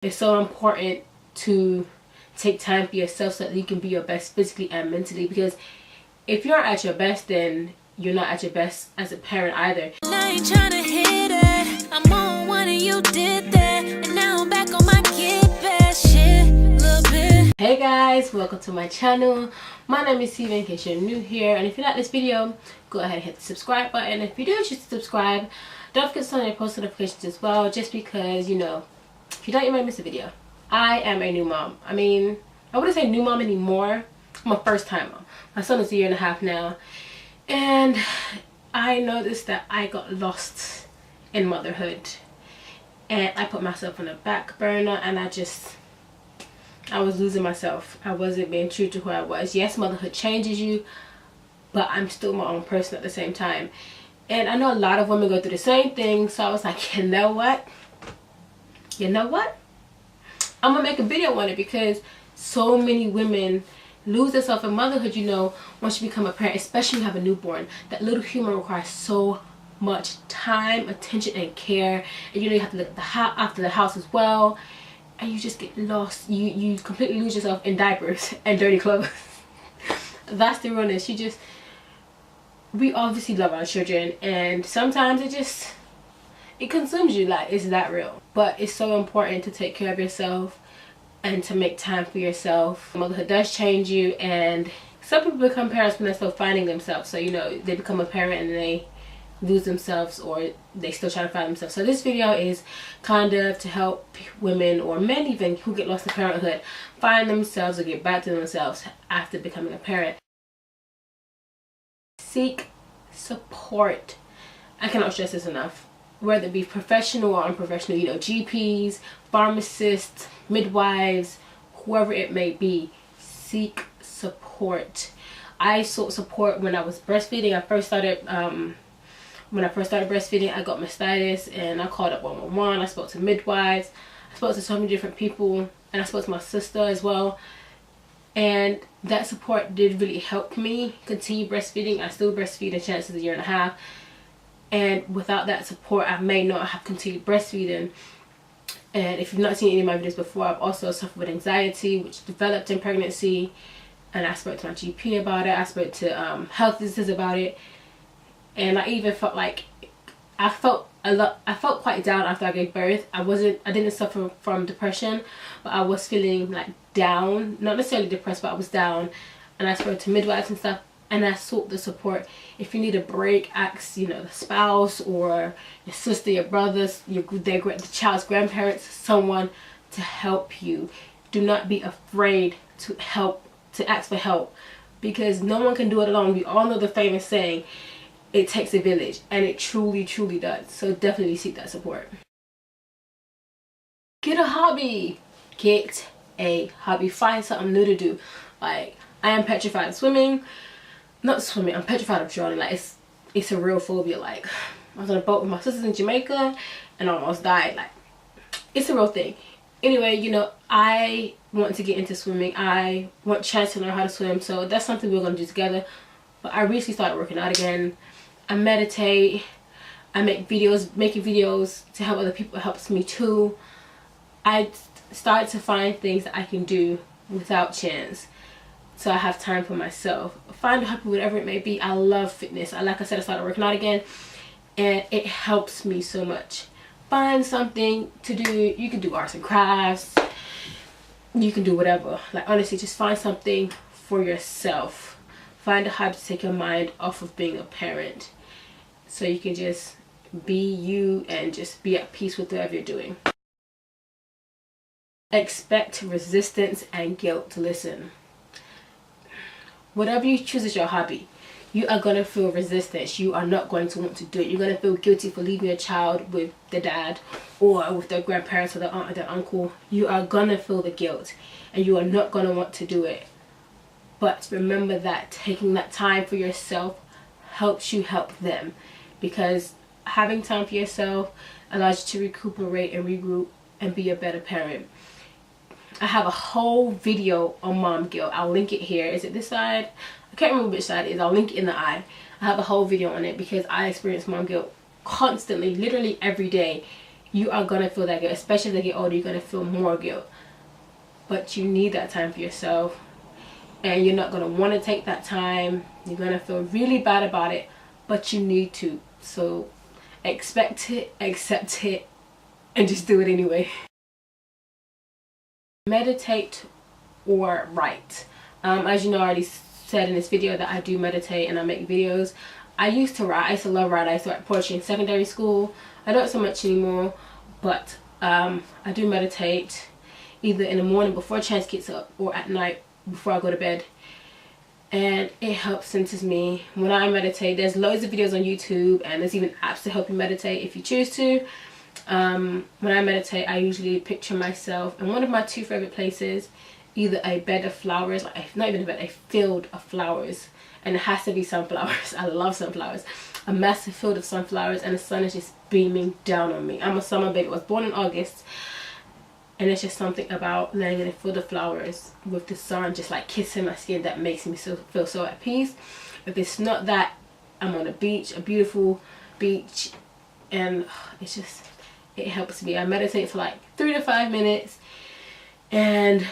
It's so important to take time for yourself so that you can be your best physically and mentally, because if you're not at your best, then you're not at your best as a parent either. I ain't trying to hit it. I'm on one and you did that, and now I'm back on my get back shit little bit. Hey guys, welcome to my channel. My name is Steven, in case you're new here, and if you like this video, go ahead and hit the subscribe button. If you do choose to subscribe, don't forget to turn on your post notifications as well, just because, you know, if you don't, you might miss a video. I am a new mom. I mean, I wouldn't say new mom anymore. I'm a first time mom. My son is a 1.5 years now, and I noticed that I got lost in motherhood, and I put myself on the back burner, and I was losing myself. I wasn't being true to who I was. Yes, motherhood changes you, but I'm still my own person at the same time. And I know a lot of women go through the same thing, so I was like, you know what? I'm gonna make a video on it, because so many women lose themselves in motherhood. You know, once you become a parent, especially when you have a newborn, that little human requires so much time, attention, and care. And you know, you have to look after the house as well, and you just get lost. You completely lose yourself in diapers and dirty clothes. That's the realness. We obviously love our children, and sometimes it consumes you. Like, it's that real. But it's so important to take care of yourself and to make time for yourself. Motherhood does change you, and some people become parents when they're still finding themselves. So, you know, they become a parent and they lose themselves, or they still try to find themselves. So this video is kind of to help women, or men even, who get lost in parenthood, find themselves or get back to themselves after becoming a parent. Seek support. I cannot stress this enough. Whether it be professional or unprofessional, you know, GPs, pharmacists, midwives, whoever it may be, seek support. I sought support when I was breastfeeding. When I first started breastfeeding, I got mastitis, and I called up 111. I spoke to midwives. I spoke to so many different people, and I spoke to my sister as well. And that support did really help me continue breastfeeding. I still breastfeed, and Chance is 1.5 years. And without that support, I may not have continued breastfeeding. And if you've not seen any of my videos before, I've also suffered with anxiety, which developed in pregnancy. And I spoke to my GP about it. I spoke to health visitors about it. And I even felt like I felt quite down after I gave birth. I didn't suffer from depression, but I was feeling like down, not necessarily depressed, but I was down. And I spoke to midwives and stuff, and I sought the support. If you need a break, ask, you know, the spouse or your sister, your brothers, the child's grandparents, someone to help you. Do not be afraid to ask for help, because no one can do it alone. We all know the famous saying, it takes a village, and it truly, truly does. So definitely seek that support. Get a hobby. Get a hobby. Find something new to do. Like, I am petrified of swimming. Not swimming, I'm petrified of drowning. Like, it's a real phobia. Like, I was on a boat with my sisters in Jamaica and I almost died. Like, it's a real thing. Anyway, you know, I want to get into swimming. I want Chance to learn how to swim, so that's something we're going to do together. But I recently started working out again. I meditate. I make videos. Making videos to help other people helps me too. I started to find things that I can do without Chance, so I have time for myself. Find a hobby, whatever it may be. I love fitness. Like I said, I started working out again, and it helps me so much. Find something to do. You can do arts and crafts. You can do whatever. Like, honestly, just find something for yourself. Find a hobby to take your mind off of being a parent, so you can just be you and just be at peace with whatever you're doing. Expect resistance and guilt. Listen, whatever you choose as your hobby, you are going to feel resistance. You are not going to want to do it. You're going to feel guilty for leaving your child with the dad or with their grandparents or their aunt or their uncle. You are going to feel the guilt, and you are not going to want to do it. But remember that taking that time for yourself helps you help them, because having time for yourself allows you to recuperate and regroup and be a better parent. I have a whole video on mom guilt. I'll link it here. Is it this side? I can't remember which side it is. I'll link it in the eye. I have a whole video on it, because I experience mom guilt constantly, literally every day. you are gonna feel that guilt. Especially as they get older, you're gonna feel more guilt. But you need that time for yourself, and you're not gonna want to take that time. You're gonna feel really bad about it, but you need to. So expect it, accept it, and just do it anyway. Meditate or write. As you know, I already said in this video that I do meditate and I make videos. I used to write. I used to love writing. I used to write poetry in secondary school. I don't so much anymore, but I do meditate either in the morning before Chance gets up or at night before I go to bed, and it helps centers me. When I meditate, there's loads of videos on YouTube, and there's even apps to help you meditate if you choose to. When I meditate, I usually picture myself in one of my 2 favorite places, either a bed of flowers, like not even a bed, a field of flowers, and it has to be sunflowers. I love sunflowers. A massive field of sunflowers, and the sun is just beaming down on me. I'm a summer baby. I was born in August, and it's just something about laying in a field of flowers with the sun just like kissing my skin that makes me feel so at peace. If it's not that, I'm on a beach, a beautiful beach, and it's just, it helps me. I meditate for like 3 to 5 minutes, and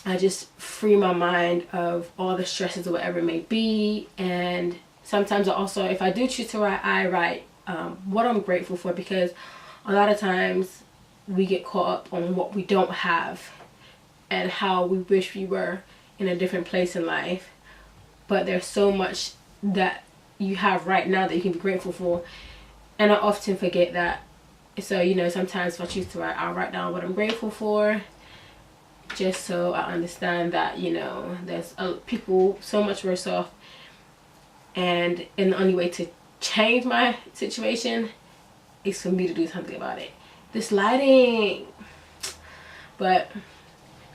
I just free my mind of all the stresses or whatever it may be. And sometimes I also, if I do choose to write, I write what I'm grateful for, because a lot of times we get caught up on what we don't have and how we wish we were in a different place in life. But there's so much that you have right now that you can be grateful for, and I often forget that. So, you know, sometimes if I choose to write, I'll write down what I'm grateful for, just so I understand that, you know, there's people so much worse off, and the only way to change my situation is for me to do something about it. This lighting. But,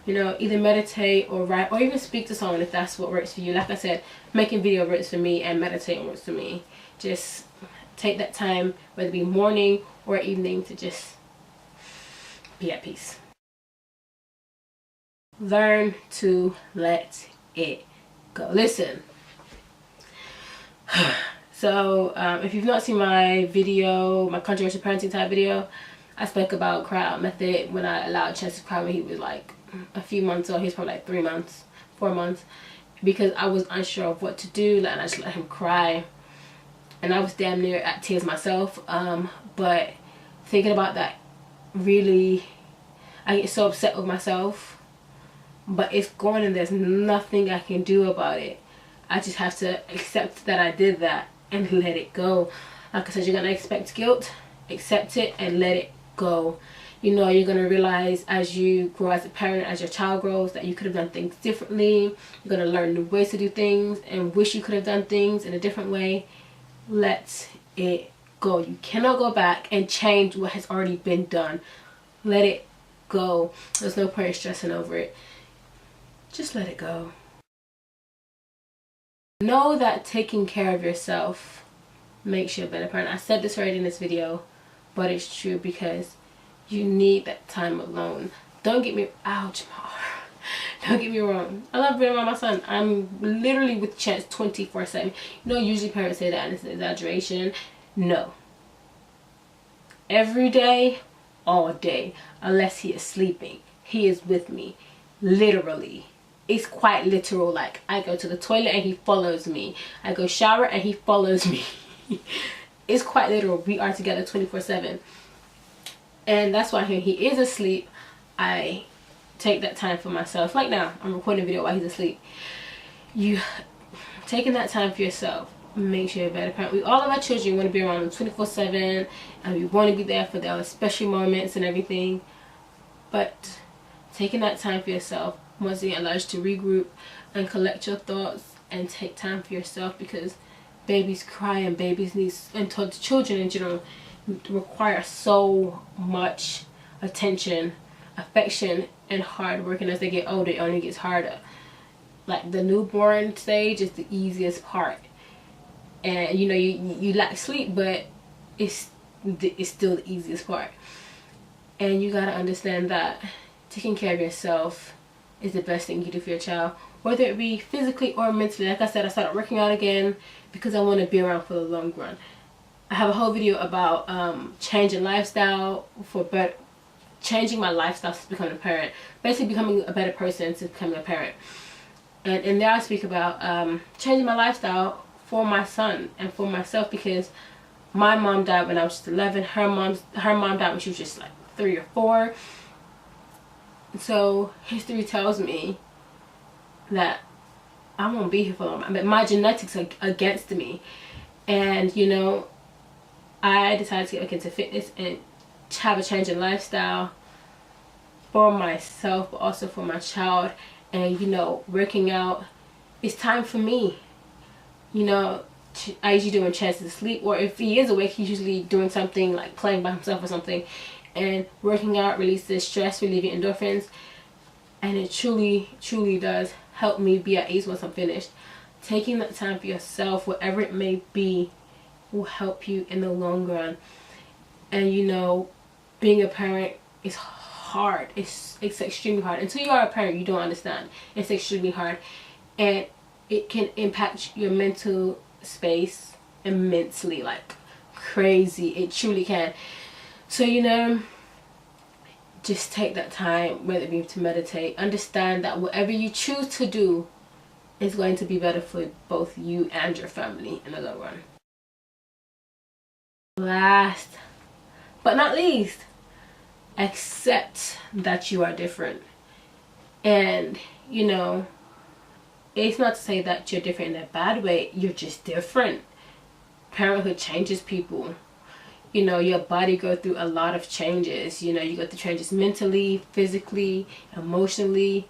you know, either meditate or write, or even speak to someone if that's what works for you. Like I said, making video works for me, and meditating works for me. Just take that time, whether it be morning or evening, to just be at peace. Learn to let it go. Listen. So if you've not seen my video, my controversial parenting type video, I spoke about cry out method when I allowed Chance to cry when he was like a few months old. He was probably like 3 months, 4 months, because I was unsure of what to do, and I just let him cry, and I was damn near at tears myself. But thinking about that, really, I get so upset with myself, but it's gone and there's nothing I can do about it. I just have to accept that I did that and let it go. Like I said, you're gonna expect guilt, accept it and let it go. You know, you're gonna realize as you grow as a parent, as your child grows, that you could have done things differently. You're gonna learn new ways to do things and wish you could have done things in a different way. Let it go. You cannot go back and change what has already been done. Let it go. There's no point in stressing over it. Just let it go. Know that taking care of yourself makes you a better parent. I said this already in this video, but it's true, because you need that time alone. Don't get me, ouch, don't get me wrong. I love being around my son. I'm literally with Chance 24/7. You know, usually parents say that and it's an exaggeration. No. Every day, all day, unless he is sleeping, he is with me, literally. It's quite literal. Like, I go to the toilet and he follows me. I go shower and he follows me. It's quite literal. We are together 24/7. And that's why when he is asleep, I take that time for myself. Like now, I'm recording a video while he's asleep. You taking that time for yourself makes you a better parent. We all of our children want to be around them 24/7, and we want to be there for their special moments and everything. But taking that time for yourself, once again, allows you to regroup and collect your thoughts and take time for yourself, because babies cry, and babies need, and children in general, require so much attention, affection, and hard work. And as they get older, it only gets harder. Like, the newborn stage is the easiest part, and you know, you lack sleep, but it's still the easiest part. And you gotta understand that taking care of yourself is the best thing you can do for your child, whether it be physically or mentally. Like I said, I started working out again because I want to be around for the long run. I have a whole video about changing lifestyle for better, changing my lifestyle since becoming a parent, basically becoming a better person since becoming a parent. And in there I speak about changing my lifestyle for my son and for myself, because my mom died when I was just 11. Her mom died when she was just like 3 or 4. So history tells me that I won't be here for long. I mean, my genetics are against me, and you know, I decided to get back into fitness and have a change in lifestyle for myself, but also for my child. And you know, working out is time for me. You know, I usually do when Chance is asleep, or if he is awake, he's usually doing something like playing by himself or something. And working out releases stress, relieving endorphins, and it truly does help me be at ease once I'm finished. Taking that time for yourself, whatever it may be, will help you in the long run. And you know, being a parent is hard. It's extremely hard. Until you are a parent, you don't understand. It's extremely hard, and it can impact your mental space immensely, like crazy. It truly can. So you know, just take that time, whether it be to meditate. Understand that whatever you choose to do is going to be better for both you and your family in the long run. Last but not least, accept that you are different. And you know, it's not to say that you're different in a bad way, you're just different. Parenthood changes people. You know, your body goes through a lot of changes. You know, you go through changes mentally, physically, emotionally.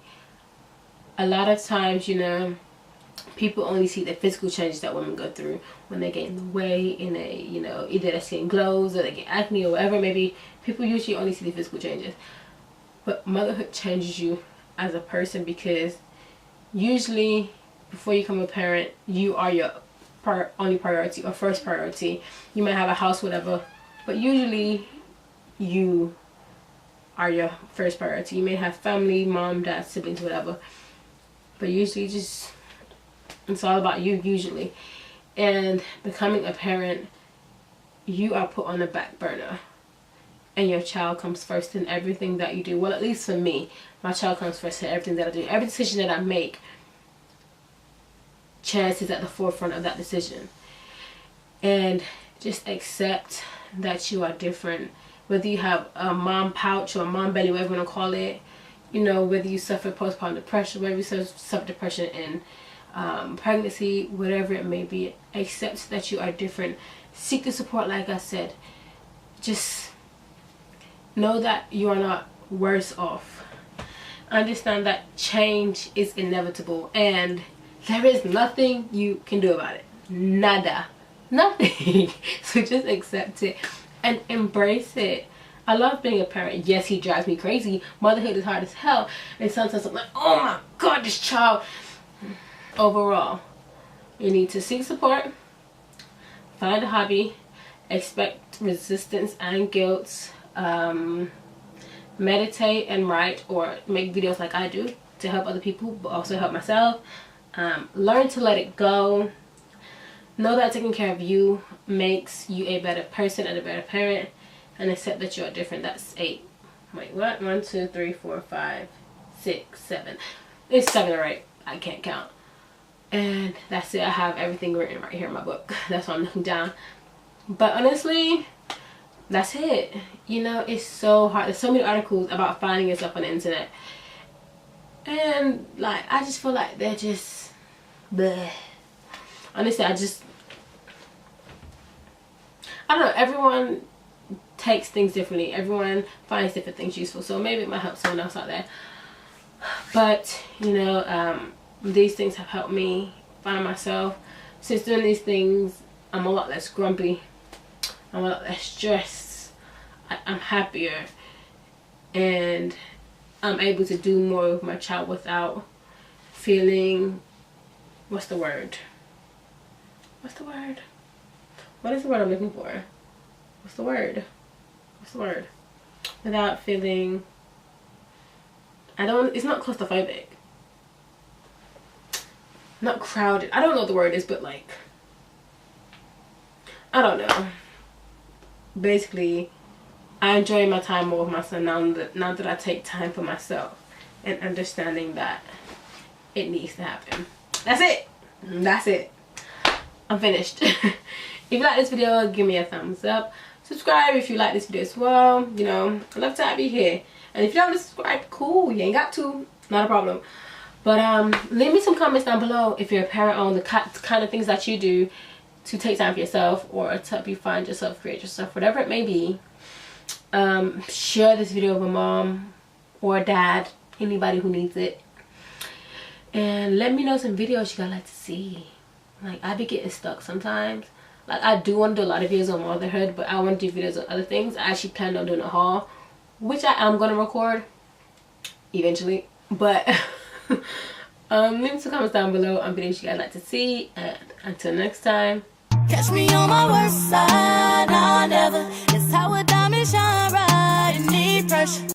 A lot of times, you know, people only see the physical changes that women go through when they gain weight, in a, you know, either their skin glows or they get acne or whatever. Maybe people usually only see the physical changes, but motherhood changes you as a person, because usually before you become a parent, you are your only priority or first priority. You might have a house, whatever, but usually you are your first priority. You may have family, mom, dad, siblings, whatever, but usually just it's all about you usually. And becoming a parent, you are put on the back burner, and your child comes first in everything that you do. Well, at least for me, my child comes first in everything that I do. Every decision that I make, Chance is at the forefront of that decision. And just accept that you are different, whether you have a mom pouch or a mom belly, whatever you want to call it. You know, whether you suffer postpartum depression, whether you suffer depression in pregnancy, whatever it may be, accept that you are different. Seek the support, like I said. Just know that you are not worse off. Understand that change is inevitable, and there is nothing you can do about it. Nada. Nothing. So just accept it and embrace it. I love being a parent. Yes, he drives me crazy. Motherhood is hard as hell, and sometimes I'm like, oh my god, this child. Overall, you need to seek support, find a hobby, expect resistance and guilt, meditate and write or make videos like I do to help other people, but also help myself. Learn to let it go. Know that taking care of you makes you a better person and a better parent, and accept that you are different. That's 8. Wait, what? 1, 2, 3, 4, 5, 6, 7. It's 7 or 8. I can't count. And that's it. I have everything written right here in my book. That's why I'm looking down. But honestly, that's it. You know, it's so hard. There's so many articles about finding yourself on the internet, and like I just feel like they're just bleh. Honestly, I don't know, everyone takes things differently. Everyone finds different things useful, so maybe it might help someone else out there. But you know, these things have helped me find myself. Since doing these things, I'm a lot less grumpy, I'm a lot less stressed, I'm happier, and I'm able to do more with my child without feeling, what's the word I'm looking for? Without feeling, it's not claustrophobic, not crowded. I don't know what the word is, but like, I don't know. basically I enjoy my time more with my son now that I take time for myself and understanding that it needs to happen. That's it. That's it. I'm finished. If you like this video, give me a thumbs up. Subscribe if you like this video as well. You know, I'd love to have you here. And if you don't subscribe, cool, you ain't got to, not a problem. But leave me some comments down below if you're a parent on the kind of things that you do to take time for yourself, or to help you find yourself, create yourself, whatever it may be. Share this video with a mom or a dad, anybody who needs it. And let me know some videos you guys like to see. Like, I be getting stuck sometimes. Like, I do want to do a lot of videos on motherhood, but I want to do videos on other things. I actually plan on doing a haul, which I am going to record eventually. But leave me some comments down below on videos you guys like to see. And until next time. Catch me on my worst side, nah, never. It's how a diamond shine bright and need pressure.